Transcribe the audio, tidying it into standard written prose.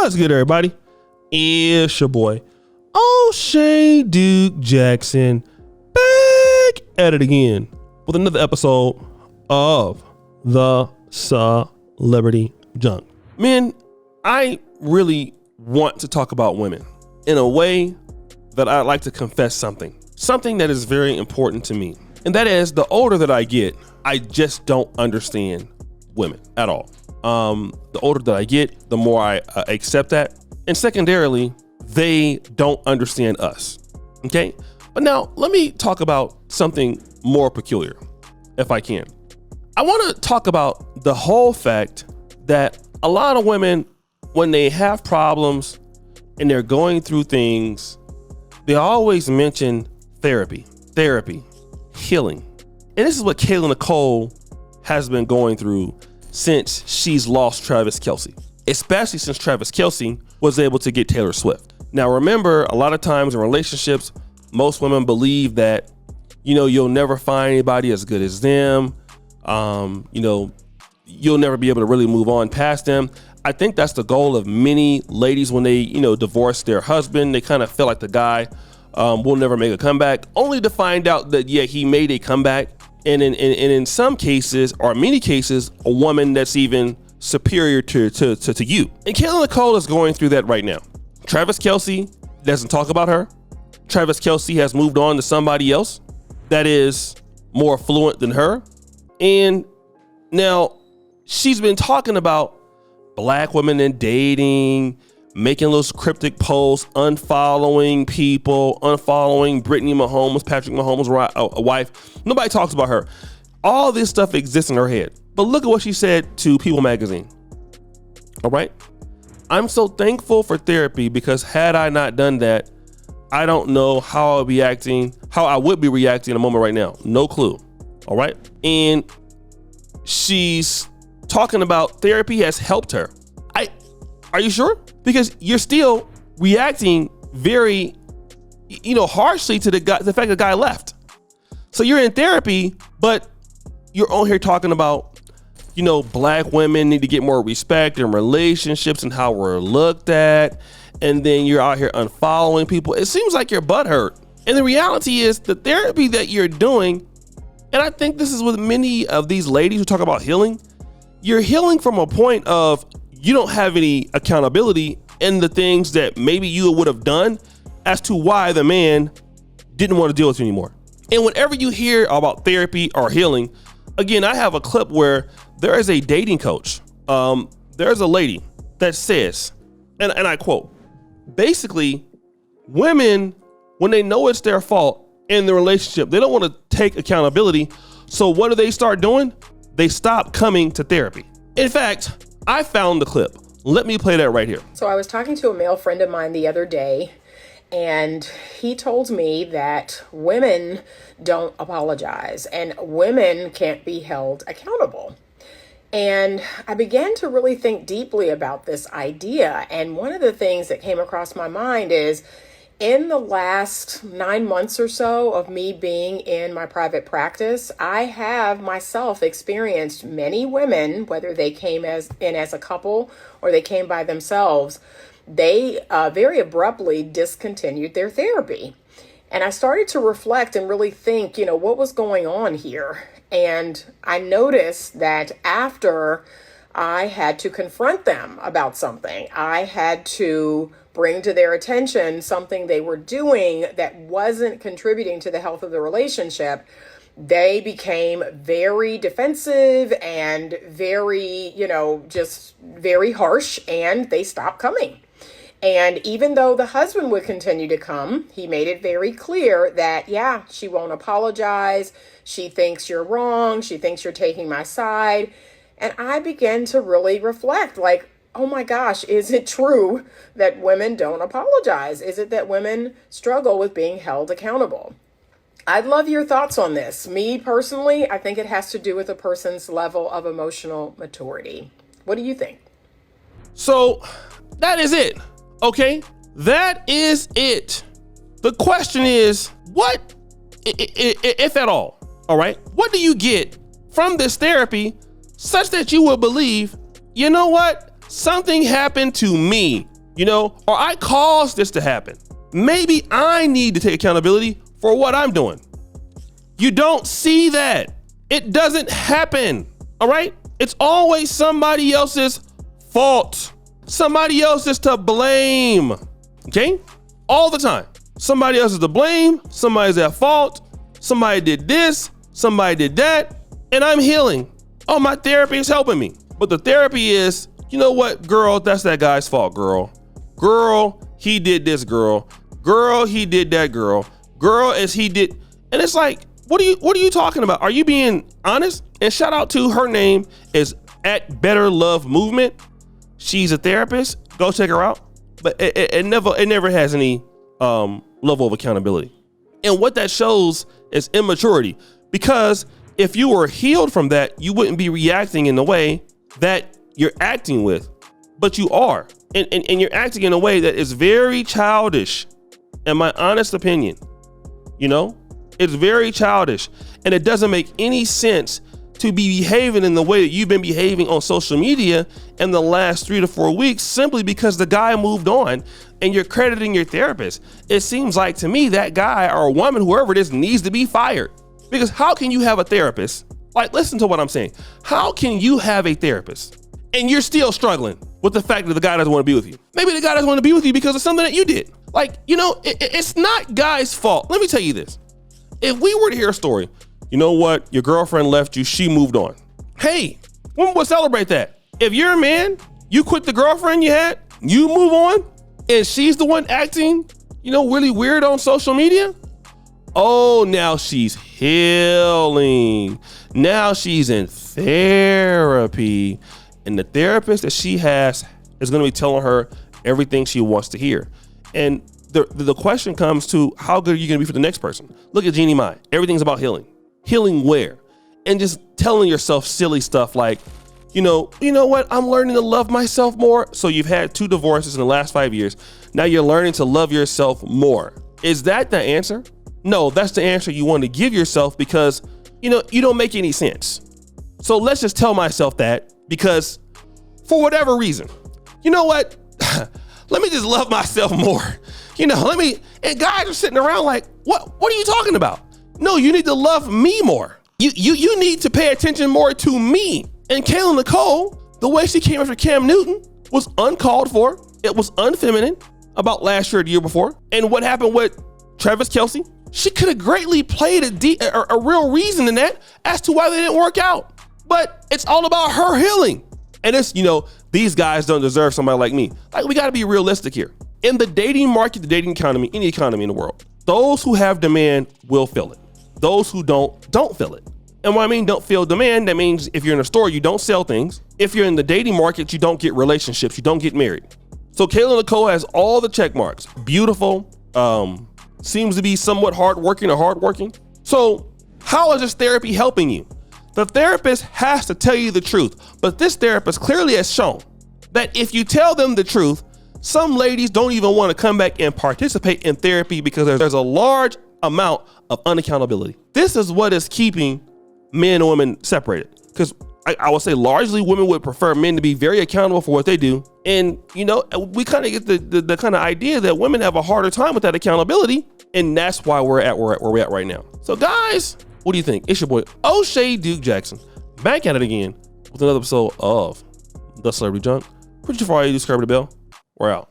What's good, everybody? It's your boy, O'Shea Duke Jackson, back at it again with another episode of the Celebrity Junk. Men, I really want to talk about women in a way that I'd like to confess something that is very important to me. And that is, the older that I get, I just don't understand women at all. The older that I get, the more I accept that. And secondarily, they don't understand us. Okay? But now let me talk about something more peculiar, if I can. I want to talk about the whole fact that a lot of women, when they have problems and they're going through things, they always mention therapy, healing. And this is what Kayla Nicole has been going through since she's lost Travis Kelce, especially since Travis Kelce was able to get Taylor Swift. Now, remember, a lot of times in relationships, most women believe that, you'll never find anybody as good as them. You'll never be able to really move on past them. I think that's the goal of many ladies when they, divorce their husband. They kind of feel like the guy will never make a comeback, only to find out that, he made a comeback. And in some cases, or many cases, a woman that's even superior to you. And Kayla Nicole is going through that right now. Travis Kelce doesn't talk about her. Travis Kelce has moved on to somebody else that is more affluent than her. And now she's been talking about black women and dating, making those cryptic posts, unfollowing people, unfollowing Brittany Mahomes, Patrick Mahomes' wife. Nobody talks about her. All this stuff exists in her head. But look at what she said to People magazine. All right. I'm so thankful for therapy because had I not done that, I don't know how I would be reacting in a moment right now. No clue. All right. And she's talking about therapy has helped her. Are you sure? Because you're still reacting very, harshly to the fact the guy left. So you're in therapy, but you're on here talking about, black women need to get more respect in relationships and how we're looked at. And then you're out here unfollowing people. It seems like your butt hurt. And the reality is the therapy that you're doing, and I think this is with many of these ladies who talk about healing, you're healing from a point of you don't have any accountability in the things that maybe you would have done as to why the man didn't want to deal with you anymore. And whenever you hear about therapy or healing, again, I have a clip where there is a dating coach. There's a lady that says, and I quote, basically, women, when they know it's their fault in the relationship, they don't want to take accountability. So what do they start doing? They stop coming to therapy. In fact, I found the clip. Let me play that right here. So I was talking to a male friend of mine the other day, and he told me that women don't apologize and women can't be held accountable. And I began to really think deeply about this idea. And one of the things that came across my mind is, in the last 9 months or so of me being in my private practice, I have myself experienced many women, whether they came in as a couple or they came by themselves, they very abruptly discontinued their therapy. And I started to reflect and really think, what was going on here? And I noticed that after I had to confront them about something, I had to bring to their attention something they were doing that wasn't contributing to the health of the relationship, they became very defensive and very, just very harsh, and they stopped coming. And even though the husband would continue to come, he made it very clear that, she won't apologize. She thinks you're wrong. She thinks you're taking my side. And I began to really reflect, like, oh my gosh, is it true that women don't apologize? Is it that women struggle with being held accountable? I'd love your thoughts on this. Me personally, I think it has to do with a person's level of emotional maturity. What do you think? So that is it. Okay, that is it. The question is, what, if at all right, what do you get from this therapy such that you will believe, you know what? Something happened to me or I caused this to happen. Maybe I need to take accountability for what I'm doing. You don't see that. It doesn't happen, all right? It's always somebody else's fault. Somebody else is to blame, okay? All the time. Somebody else is to blame, somebody's at fault, somebody did this, somebody did that, and I'm healing. Oh, my therapy is helping me. But the therapy is, you know what, girl, that's that guy's fault, girl. Girl, he did this, girl. Girl, he did that, girl. Girl, as he did. And it's like, what are you talking about? Are you being honest? And shout out to her name is at Better Love Movement. She's a therapist. Go check her out. But it never has any level of accountability. And what that shows is immaturity, because if you were healed from that, you wouldn't be reacting in the way that you're acting with, but you are. And you're acting in a way that is very childish, in my honest opinion. It's very childish, and it doesn't make any sense to be behaving in the way that you've been behaving on social media in the last 3 to 4 weeks simply because the guy moved on and you're crediting your therapist. It seems like to me that guy or a woman, whoever it is, needs to be fired. Because how can you have a therapist? Like, listen to what I'm saying. How can you have a therapist and you're still struggling with the fact that the guy doesn't want to be with you? Maybe the guy doesn't want to be with you because of something that you did. Like, it's not guy's fault. Let me tell you this. If we were to hear a story, you know what? Your girlfriend left you. She moved on. Hey, women would celebrate that. If you're a man, you quit the girlfriend you had, you move on, and she's the one acting, really weird on social media. Oh, now she's healing. Now she's in therapy. And the therapist that she has is going to be telling her everything she wants to hear. And the question comes to, how good are you going to be for the next person? Look at Jeannie Mai. Everything's about healing. Healing where? And just telling yourself silly stuff like, you know what? I'm learning to love myself more. So you've had 2 divorces in the last 5 years. Now you're learning to love yourself more. Is that the answer? No, that's the answer you want to give yourself because, you don't make any sense. So let's just tell myself that, because for whatever reason, you know what? Let me just love myself more. And guys are sitting around like, what are you talking about? No, you need to love me more. You need to pay attention more to me. And Kayla Nicole, the way she came after Cam Newton was uncalled for. It was unfeminine about last year or the year before. And what happened with Travis Kelce? She could have greatly played a real reason in that as to why they didn't work out. But it's all about her healing. And it's, these guys don't deserve somebody like me. Like, we got to be realistic here. In the dating market, the dating economy, any economy in the world, those who have demand will fill it. Those who don't fill it. And what I mean, don't fill demand, that means if you're in a store, you don't sell things. If you're in the dating market, you don't get relationships, you don't get married. So Kayla Nicole has all the check marks. Beautiful, seems to be somewhat hardworking. So how is this therapy helping you? The therapist has to tell you the truth, but this therapist clearly has shown that if you tell them the truth, some ladies don't even want to come back and participate in therapy because there's a large amount of unaccountability. This is what is keeping men and women separated, because I would say largely women would prefer men to be very accountable for what they do. And, we kind of get the kind of idea that women have a harder time with that accountability. And that's why we're at where we're at right now. So guys, what do you think? It's your boy, O'Shea Duke Jackson, back at it again with another episode of The Celebrity Junk. Put your fire, subscribe to the bell. We're out.